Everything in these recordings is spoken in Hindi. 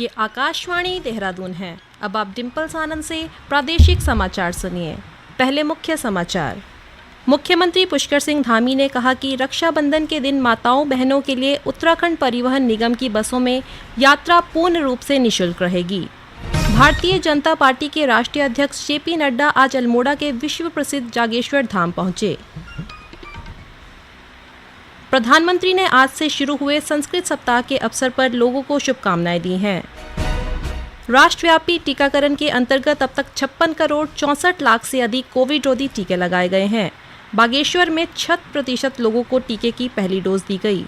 ये आकाशवाणी देहरादून है। अब आप डिम्पल्स आनंद से प्रादेशिक समाचार सुनिए। पहले मुख्य समाचार। मुख्यमंत्री पुष्कर सिंह धामी ने कहा कि रक्षाबंधन के दिन माताओं बहनों के लिए उत्तराखंड परिवहन निगम की बसों में यात्रा पूर्ण रूप से निःशुल्क रहेगी। भारतीय जनता पार्टी के राष्ट्रीय अध्यक्ष जेपी नड्डा आज अल्मोड़ा के विश्व प्रसिद्ध जागेश्वर धाम पहुंचे। प्रधानमंत्री ने आज से शुरू हुए संस्कृत सप्ताह के अवसर पर लोगों को शुभकामनाएं दी हैं। राष्ट्रव्यापी टीकाकरण के अंतर्गत अब तक 56 करोड़ 64 लाख से अधिक कोविड रोधी टीके लगाए गए हैं। बागेश्वर में 60% लोगों को टीके की पहली डोज दी गई।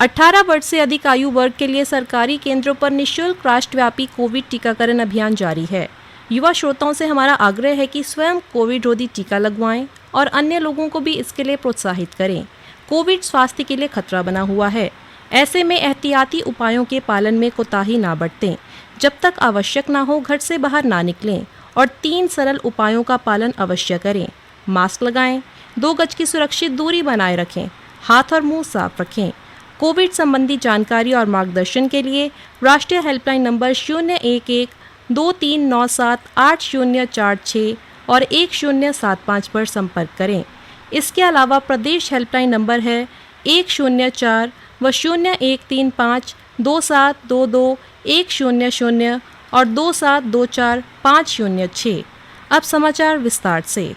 अठारह वर्ष से अधिक आयु वर्ग के लिए सरकारी केंद्रों पर निःशुल्क राष्ट्रव्यापी कोविड टीकाकरण अभियान जारी है। युवा श्रोताओं से हमारा आग्रह है कि स्वयं कोविड रोधी टीका लगवाएं और अन्य लोगों को भी इसके लिए प्रोत्साहित करें। कोविड स्वास्थ्य के लिए खतरा बना हुआ है। ऐसे में एहतियाती उपायों के पालन में कोताही ना बरतें। जब तक आवश्यक ना हो घर से बाहर ना निकलें और 3 सरल उपायों का पालन अवश्य करें। मास्क लगाएं, 2 गज की सुरक्षित दूरी बनाए रखें, हाथ और मुंह साफ रखें। कोविड संबंधी जानकारी और मार्गदर्शन के लिए राष्ट्रीय हेल्पलाइन नंबर 011-2397-8046 और 1075 पर संपर्क करें। इसके अलावा प्रदेश हेल्पलाइन नंबर है 104 व 0135 2722 100 और 2724 506। अब समाचार विस्तार से।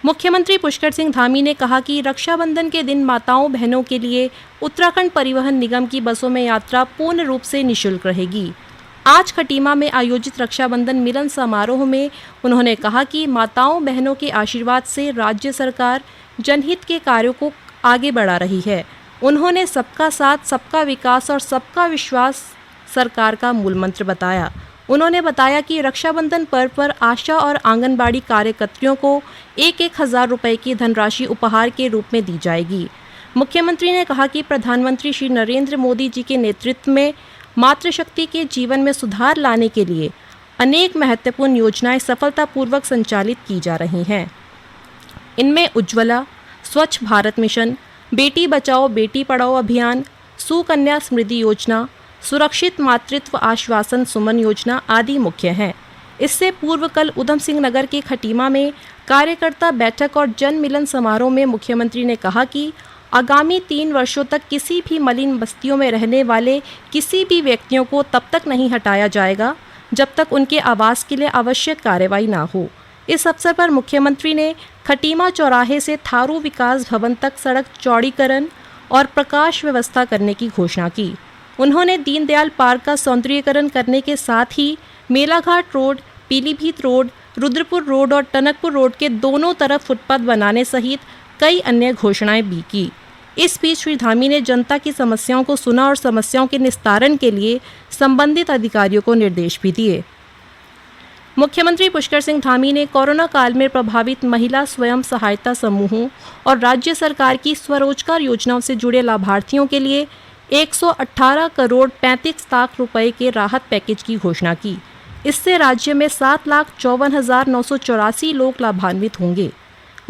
मुख्यमंत्री पुष्कर सिंह धामी ने कहा कि रक्षाबंधन के दिन माताओं बहनों के लिए उत्तराखंड परिवहन निगम की बसों में यात्रा पूर्ण रूप से निःशुल्क रहेगी। आज खटीमा में आयोजित रक्षाबंधन मिलन समारोह में उन्होंने कहा कि माताओं बहनों के आशीर्वाद से राज्य सरकार जनहित के कार्यों को आगे बढ़ा रही है। उन्होंने सबका साथ, सबका विकास और सबका विश्वास सरकार का मूल मंत्र बताया। उन्होंने बताया कि रक्षाबंधन पर्व पर आशा और आंगनबाड़ी कार्यकर्तियों को 1,000 रुपये की धनराशि उपहार के रूप में दी जाएगी। मुख्यमंत्री ने कहा कि प्रधानमंत्री श्री नरेंद्र मोदी जी के नेतृत्व में मातृशक्ति के जीवन में सुधार लाने के लिए अनेक महत्वपूर्ण योजनाएं सफलतापूर्वक संचालित की जा रही हैं। इनमें उज्ज्वला, स्वच्छ भारत मिशन, बेटी बचाओ बेटी पढ़ाओ अभियान, सुकन्या समृद्धि योजना, सुरक्षित मातृत्व आश्वासन सुमन योजना आदि मुख्य हैं। इससे पूर्व कल उधम सिंह नगर के खटीमा में कार्यकर्ता बैठक और जन मिलन समारोह में मुख्यमंत्री ने कहा कि आगामी 3 वर्षों तक किसी भी मलिन बस्तियों में रहने वाले किसी भी व्यक्तियों को तब तक नहीं हटाया जाएगा जब तक उनके आवास के लिए आवश्यक कार्रवाई ना हो। इस अवसर पर मुख्यमंत्री ने खटीमा चौराहे से थारू विकास भवन तक सड़क चौड़ीकरण और प्रकाश व्यवस्था करने की घोषणा की। उन्होंने दीनदयाल पार्क का सौंदर्यीकरण करने के साथ ही Melaghat road, Pilibhit road, Rudrapur road और टनकपुर रोड के दोनों तरफ फुटपाथ बनाने सहित कई अन्य घोषणाएं भी की। इस बीच श्री धामी ने जनता की समस्याओं को सुना और समस्याओं के निस्तारण के लिए संबंधित अधिकारियों को निर्देश भी दिए। मुख्यमंत्री पुष्कर सिंह धामी ने कोरोना काल में प्रभावित महिला स्वयं सहायता समूहों और राज्य सरकार की स्वरोजगार योजनाओं से जुड़े लाभार्थियों के लिए 118 करोड़ 35 लाख रुपए के राहत पैकेज की घोषणा की। इससे राज्य में 7,54,984 लोग लाभान्वित होंगे।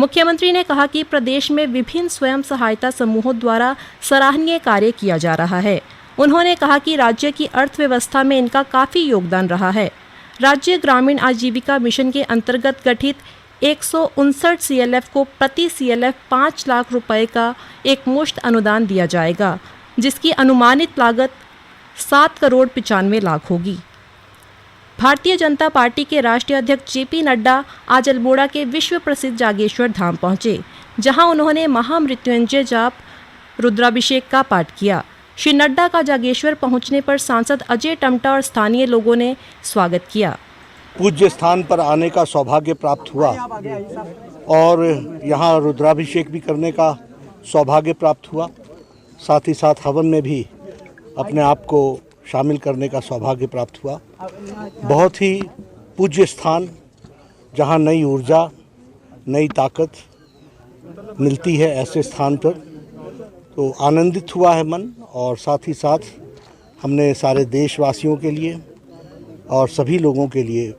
मुख्यमंत्री ने कहा कि प्रदेश में विभिन्न स्वयं सहायता समूहों द्वारा सराहनीय कार्य किया जा रहा है। उन्होंने कहा कि राज्य की अर्थव्यवस्था में इनका काफ़ी योगदान रहा है। राज्य ग्रामीण आजीविका मिशन के अंतर्गत गठित 159 CLF को प्रति CLF 5 लाख रुपए का एक मुश्त अनुदान दिया जाएगा, जिसकी अनुमानित लागत 7 करोड़ 95 लाख होगी। भारतीय जनता पार्टी के राष्ट्रीय अध्यक्ष जेपी नड्डा आज अल्मोड़ा के विश्व प्रसिद्ध जागेश्वर धाम पहुंचे, जहां उन्होंने महामृत्युंजय जाप रुद्राभिषेक का पाठ किया। श्री नड्डा का जागेश्वर पहुंचने पर सांसद अजय टमटा और स्थानीय लोगों ने स्वागत किया। पूज्य स्थान पर आने का सौभाग्य प्राप्त हुआ और यहाँ रुद्राभिषेक भी करने का सौभाग्य प्राप्त हुआ। साथ ही साथ हवन में भी अपने आप को शामिल करने का सौभाग्य प्राप्त हुआ। बहुत ही पूज्य स्थान, जहाँ नई ऊर्जा, नई ताकत मिलती है, ऐसे स्थान पर तो आनंदित हुआ है मन। और साथ ही साथ हमने सारे देशवासियों के लिए और सभी लोगों के लिए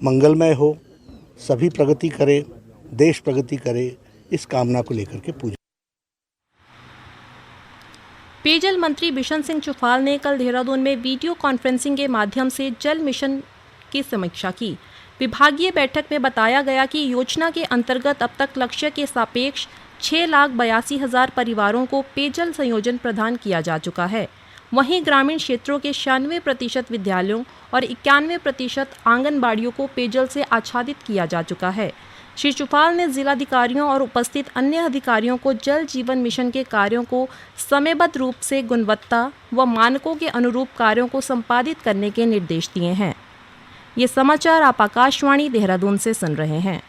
मंगलमय हो, सभी प्रगति करे, देश प्रगति करे, इस कामना को लेकर के पूजा। पेयजल मंत्री बिशन सिंह चुफाल ने कल देहरादून में वीडियो कॉन्फ्रेंसिंग के माध्यम से जल मिशन की समीक्षा की। विभागीय बैठक में बताया गया कि योजना के अंतर्गत अब तक लक्ष्य के सापेक्ष 6,82,000 परिवारों को पेयजल संयोजन प्रदान किया जा चुका है। वहीं ग्रामीण क्षेत्रों के 96% विद्यालयों और 91% आंगनबाड़ियों को पेयजल से आच्छादित किया जा चुका है। श्री चुफाल ने जिलाधिकारियों और उपस्थित अन्य अधिकारियों को जल जीवन मिशन के कार्यों को समयबद्ध रूप से गुणवत्ता व मानकों के अनुरूप कार्यों को संपादित करने के निर्देश दिए हैं। ये समाचार आप आकाशवाणी देहरादून से सुन रहे हैं।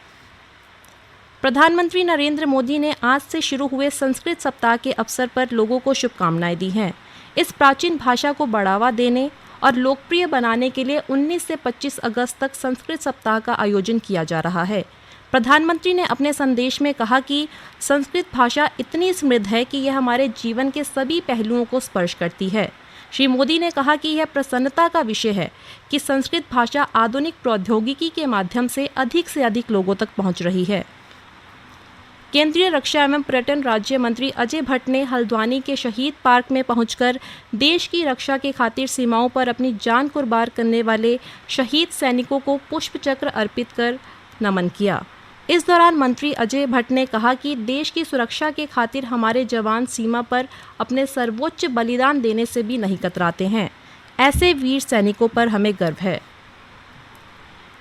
प्रधानमंत्री नरेंद्र मोदी ने आज से शुरू हुए संस्कृत सप्ताह के अवसर पर लोगों को शुभकामनाएं दी हैं। इस प्राचीन भाषा को बढ़ावा देने और लोकप्रिय बनाने के लिए 19 से 25 अगस्त तक संस्कृत सप्ताह का आयोजन किया जा रहा है। प्रधानमंत्री ने अपने संदेश में कहा कि संस्कृत भाषा इतनी समृद्ध है कि यह हमारे जीवन के सभी पहलुओं को स्पर्श करती है। श्री मोदी ने कहा कि यह प्रसन्नता का विषय है कि संस्कृत भाषा आधुनिक प्रौद्योगिकी के माध्यम से अधिक लोगों तक पहुंच रही है। केंद्रीय रक्षा एवं पर्यटन राज्य मंत्री अजय भट्ट ने हल्द्वानी के शहीद पार्क में पहुंचकर देश की रक्षा के खातिर सीमाओं पर अपनी जान कुर्बान करने वाले शहीद सैनिकों को पुष्प चक्र अर्पित कर नमन किया। इस दौरान मंत्री अजय भट्ट ने कहा कि देश की सुरक्षा के खातिर हमारे जवान सीमा पर अपने सर्वोच्च बलिदान देने से भी नहीं कतराते हैं। ऐसे वीर सैनिकों पर हमें गर्व है।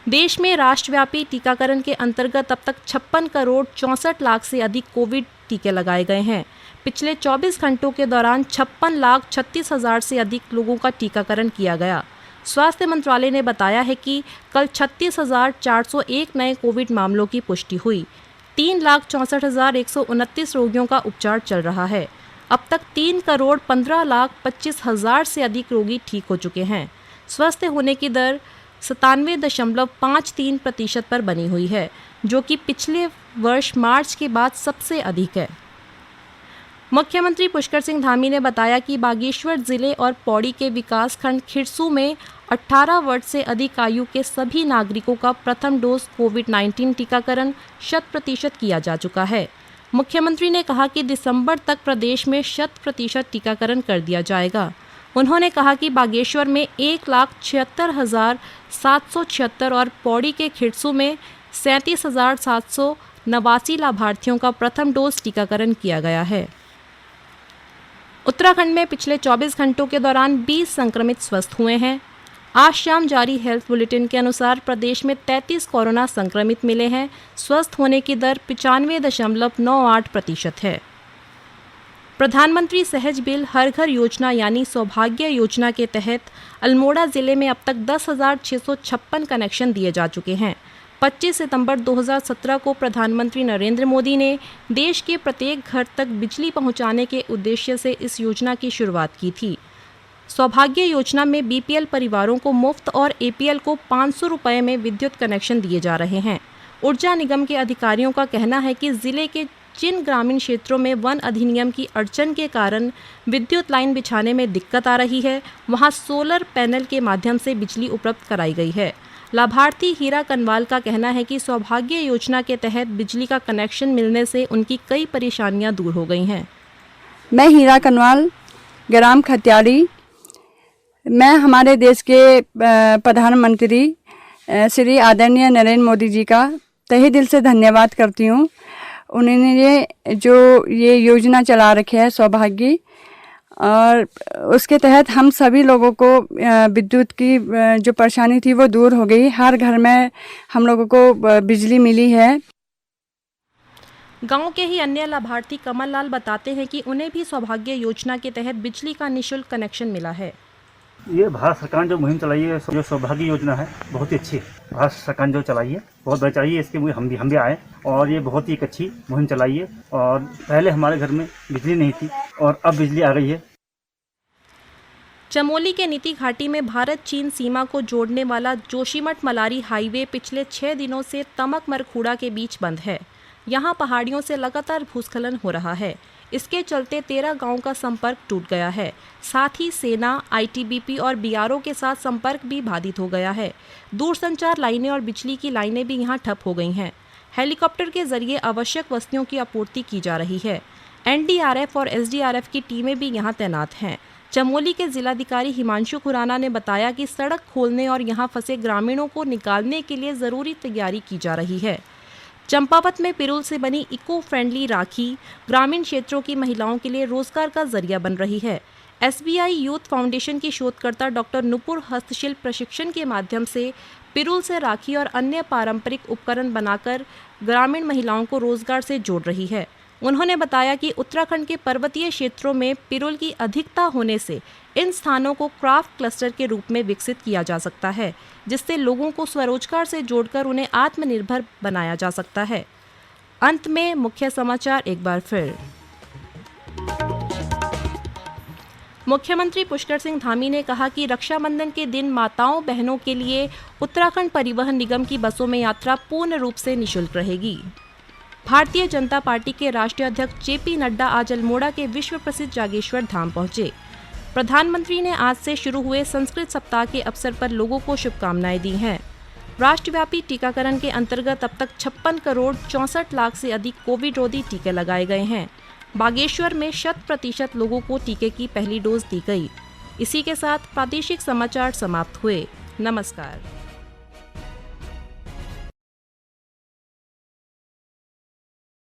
देश में राष्ट्रव्यापी टीकाकरण के अंतर्गत अब तक 56 करोड़ 64 लाख से अधिक कोविड टीके लगाए गए हैं। पिछले 24 घंटों के दौरान 56,36,000 से अधिक लोगों का टीकाकरण किया गया। स्वास्थ्य मंत्रालय ने बताया है कि कल 36,401 नए कोविड मामलों की पुष्टि हुई। 3,64,129 रोगियों का उपचार चल रहा है। अब तक 3,15,25,000 से अधिक रोगी ठीक हो चुके हैं। स्वस्थ होने की दर 97.53% पर बनी हुई है, जो कि पिछले वर्ष मार्च के बाद सबसे अधिक है। मुख्यमंत्री पुष्कर सिंह धामी ने बताया कि बागेश्वर जिले और पौड़ी के विकासखंड खिरसू में 18 वर्ष से अधिक आयु के सभी नागरिकों का प्रथम डोज कोविड-19 टीकाकरण 100% किया जा चुका है। मुख्यमंत्री ने कहा कि दिसंबर तक प्रदेश में 100% टीकाकरण कर दिया जाएगा। उन्होंने कहा कि बागेश्वर में 1,76,776 और पौड़ी के खिरसू में 37,789 लाभार्थियों का प्रथम डोज टीकाकरण किया गया है। उत्तराखंड में पिछले 24 घंटों के दौरान 20 संक्रमित स्वस्थ हुए हैं। आज शाम जारी हेल्थ बुलेटिन के अनुसार प्रदेश में 33 कोरोना संक्रमित मिले हैं। स्वस्थ होने की दर 95.98% है। प्रधानमंत्री सहज बिल हर घर योजना यानी सौभाग्य योजना के तहत अल्मोड़ा जिले में अब तक 10,656 कनेक्शन दिए जा चुके हैं। 25 सितंबर 2017 को प्रधानमंत्री नरेंद्र मोदी ने देश के प्रत्येक घर तक बिजली पहुंचाने के उद्देश्य से इस योजना की शुरुआत की थी। सौभाग्य योजना में बीपीएल परिवारों को मुफ्त और एपीएल को 500 रुपये में विद्युत कनेक्शन दिए जा रहे हैं। ऊर्जा निगम के अधिकारियों का कहना है कि जिले के जिन ग्रामीण क्षेत्रों में वन अधिनियम की अड़चन के कारण विद्युत लाइन बिछाने में दिक्कत आ रही है, वहां सोलर पैनल के माध्यम से बिजली उपलब्ध कराई गई है। लाभार्थी हीरा कनवाल का कहना है कि सौभाग्य योजना के तहत बिजली का कनेक्शन मिलने से उनकी कई परेशानियां दूर हो गई हैं। मैं हीरा कनवाल, ग्राम खत्याड़ी। मैं हमारे देश के प्रधानमंत्री श्री आदरणीय नरेंद्र मोदी जी का तहे दिल से धन्यवाद करती हूँ। उन्होंने ये योजना चला रखी है सौभाग्य, और उसके तहत हम सभी लोगों को विद्युत की जो परेशानी थी वो दूर हो गई। हर घर में हम लोगों को बिजली मिली है। गांव के ही अन्य लाभार्थी कमल लाल बताते हैं कि उन्हें भी सौभाग्य योजना के तहत बिजली का निःशुल्क कनेक्शन मिला है। ये भारत सरकार ने जो मुहिम चलाई है, जो सौभाग्य योजना है, बहुत ही अच्छी है। भारत सरकार ने जो चलाई है बहुत बढ़िया चलाई है। इसके लिए हम भी आए और ये बहुत ही एक अच्छी मुहिम चलाई है। और पहले हमारे घर में बिजली नहीं थी और अब बिजली आ गई है। चमोली के नीति घाटी में भारत चीन सीमा को जोड़ने वाला जोशीमठ मलारी हाईवे पिछले 6 दिनों से तमक मरखुड़ा के बीच बंद है। यहां पहाड़ियों से लगातार भूस्खलन हो रहा है। इसके चलते 13 गांवों का संपर्क टूट गया है। साथ ही सेना, आईटीबीपी और बीआरओ के साथ संपर्क भी बाधित हो गया है। दूरसंचार लाइनें और बिजली की लाइनें भी यहां ठप हो गई हैं। हेलीकॉप्टर के जरिए आवश्यक वस्तुओं की आपूर्ति की जा रही है। एनडीआरएफ और एसडीआरएफ की टीमें भी यहां तैनात हैं। चमोली के जिलाधिकारी हिमांशु खुराना ने बताया कि सड़क खोलने और यहां फंसे ग्रामीणों को निकालने के लिए ज़रूरी तैयारी की जा रही है। चंपावत में पिरुल से बनी इको फ्रेंडली राखी ग्रामीण क्षेत्रों की महिलाओं के लिए रोजगार का जरिया बन रही है। एसबीआई यूथ फाउंडेशन की शोधकर्ता डॉक्टर नुपुर हस्तशिल्प प्रशिक्षण के माध्यम से पिरुल से राखी और अन्य पारंपरिक उपकरण बनाकर ग्रामीण महिलाओं को रोजगार से जोड़ रही है। उन्होंने बताया कि उत्तराखंड के पर्वतीय क्षेत्रों में पिरुल की अधिकता होने से इन स्थानों को क्राफ्ट क्लस्टर के रूप में विकसित किया जा सकता है, जिससे लोगों को स्वरोजगार से जोड़कर उन्हें आत्मनिर्भर बनाया जा सकता है। अंत में मुख्य समाचार एक बार फिर। मुख्यमंत्री पुष्कर सिंह धामी ने कहा कि रक्षाबंधन के दिन माताओं बहनों के लिए उत्तराखंड परिवहन निगम की बसों में यात्रा पूर्ण रूप से निःशुल्क रहेगी। भारतीय जनता पार्टी के राष्ट्रीय अध्यक्ष जेपी नड्डा आज अल्मोड़ा के विश्व प्रसिद्ध जागेश्वर धाम पहुंचे। प्रधानमंत्री ने आज से शुरू हुए संस्कृत सप्ताह के अवसर पर लोगों को शुभकामनाएं दी हैं। राष्ट्रव्यापी टीकाकरण के अंतर्गत अब तक 56 करोड़ 64 लाख से अधिक कोविड रोधी टीके लगाए गए हैं। बागेश्वर में 100% लोगों को टीके की पहली डोज दी गई। इसी के साथ प्रादेशिक समाचार समाप्त हुए। नमस्कार।